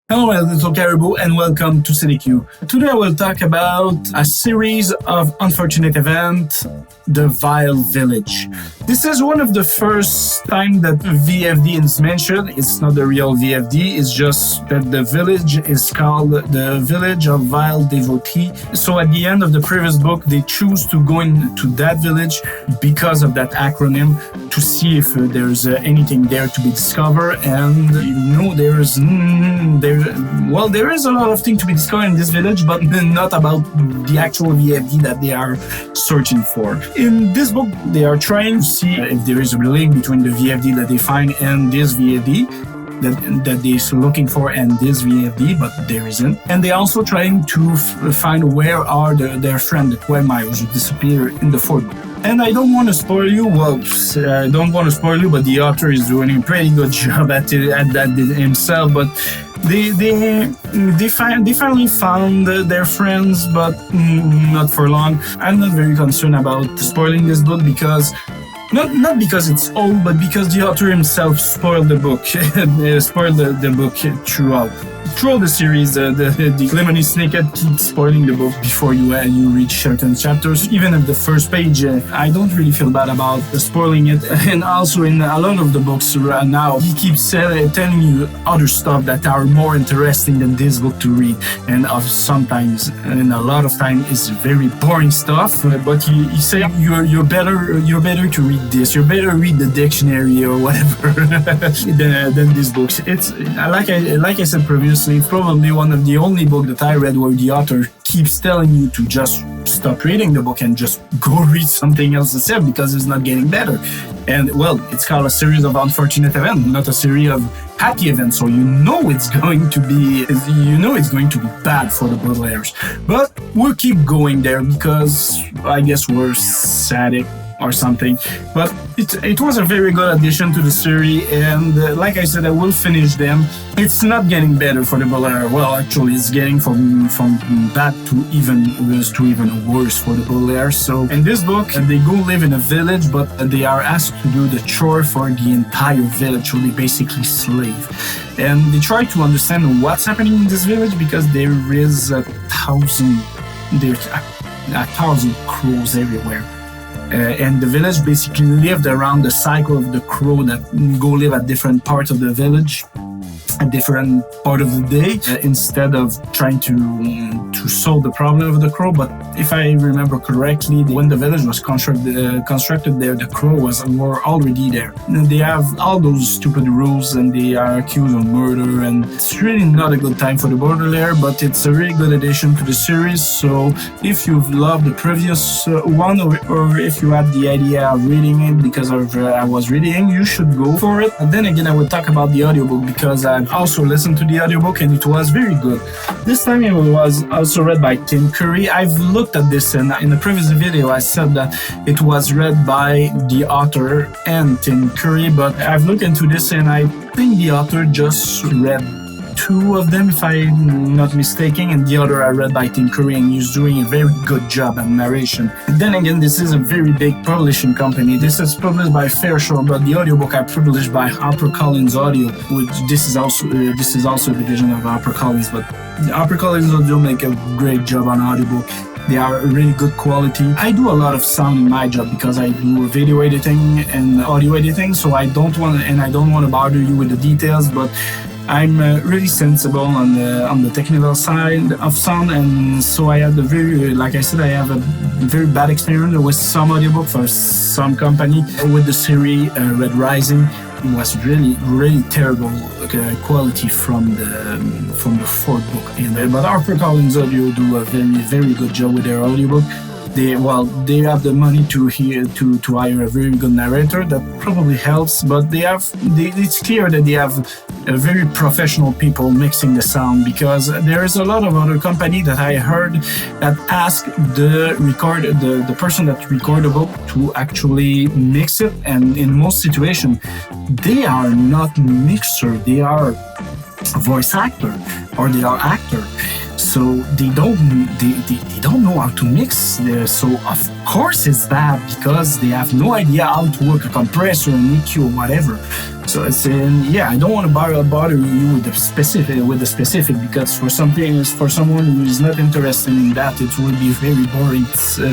Hello, my little caribou, and welcome to CDQ. Today I will talk about a series of unfortunate events, the Vile Village. This is one of the first time that VFD is mentioned. It's not the real VFD, it's just that the village is called the Village of Vile Devotee. So at the end of the previous book, they choose to go into that village because of that acronym to see if there's anything there to be discovered. And there is a lot of things to be discovered in this village, but not about the actual VFD that they are searching for. In this book, they are trying to see if there is a link between the VFD that they find and this VFD that they're looking for and this VFD, but there isn't. And they're also trying to find where are their friend, the 12 miles, who disappeared in the fourth book. And I don't want to spoil you. But the author is doing a pretty good job at that himself. But they finally found their friends, but not for long. I'm not very concerned about spoiling this book because. Not because it's old, but because the author himself spoiled the book, spoiled the book throughout the series. The Lemony Snicket keeps spoiling the book before you reach certain chapters. Even at the first page, I don't really feel bad about spoiling it. And also in a lot of the books now, he keeps telling you other stuff that are more interesting than this book to read. And sometimes, and a lot of time, it's very boring stuff. But he said you're better to read this. You better read the dictionary or whatever than these books. It's like I said previously. It's probably one of the only books that I read where the author keeps telling you to just stop reading the book and just go read something else instead because it's not getting better. And well, it's called a series of unfortunate events, not a series of happy events. So it's going to be bad for the Baudelaires. But we'll keep going there because I guess we're sadistic or something. But it was a very good addition to the series, and like I said, I will finish them. It's not getting better for the Baudelaire. Well, actually, it's getting from bad to even worse for the Baudelaire. So in this book, they go live in a village, but they are asked to do the chore for the entire village, so they basically slave. And they try to understand what's happening in this village because there is a thousand crows everywhere. And the village basically lived around the cycle of the crow that go live at different parts of the village, at different part of the day, instead of trying to solve the problem of the crow. But if I remember correctly, when the village was constructed there, the crow were already there. And they have all those stupid rules, and they are accused of murder, and it's really not a good time for the Baudelaire, but it's a really good addition to the series. So if you've loved the previous one, or if you had the idea of reading it because I was reading, you should go for it. And then again, I will talk about the audiobook because I've also listened to the audiobook and it was very good. This time it was also read by Tim Curry. I've looked at this, and in the previous video I said that it was read by the author and Tim Curry, but I've looked into this and I think the author just read two of them, if I'm not mistaken, and the other I read by Tim Curry, and he's doing a very good job at narration. And then again, this is a very big publishing company. This is published by Fairshore, but the audiobook I published by Harper Collins Audio, which this is also a division of Harper Collins, but Harper Collins Audio make a great job on audiobook. They are really good quality. I do a lot of sound in my job because I do video editing and audio editing, so I don't want to bother you with the details, but I'm really sensible on the technical side of sound, and so I had I have a very bad experience with some audiobook for some company with the series Red Rising. It was really, really terrible quality from the fourth book. But Harper Collins Audio do a very, very good job with their audiobook. They have the money to hire a very good narrator. That probably helps, but it's clear that they have a very professional people mixing the sound, because there is a lot of other company that I heard that ask the person that record the book to actually mix it, and in most situations they are not mixer, they are voice actor or they are actor. So they don't know how to mix. So of course it's bad because they have no idea how to work a compressor, an EQ or whatever. So it's I don't want to bother you with the specific because for someone who is not interested in that, it will be very boring.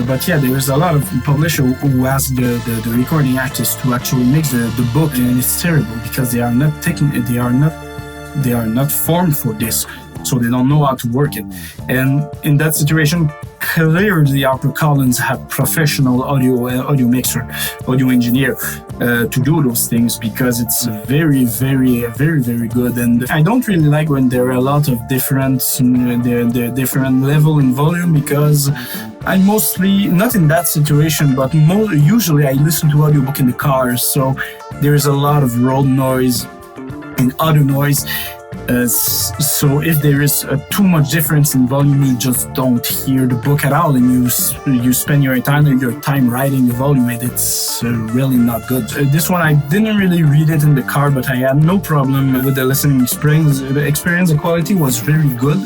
But yeah, there's a lot of publisher who has the recording access to actually mix the book, and it's terrible because they are not formed for this, so they don't know how to work it. And in that situation, clearly Harper Collins had professional audio mixer, audio engineer to do those things, because it's very, very, very, very good. And I don't really like when there are a lot of different level and volume, because I'm mostly not in that situation, but usually I listen to audiobook in the car, so there's a lot of road noise and other noise. So if there is too much difference in volume, you just don't hear the book at all, and you spend your time writing the volume, and it's really not good. This one, I didn't really read it in the car, but I had no problem with the listening experience. The quality was very good,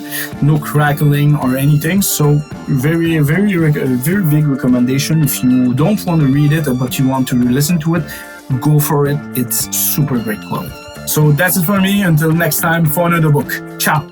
no crackling or anything. So very, very, very big recommendation. If you don't want to read it, but you want to listen to it, go for it. It's super great quality. So that's it for me. Until next time for another book. Ciao.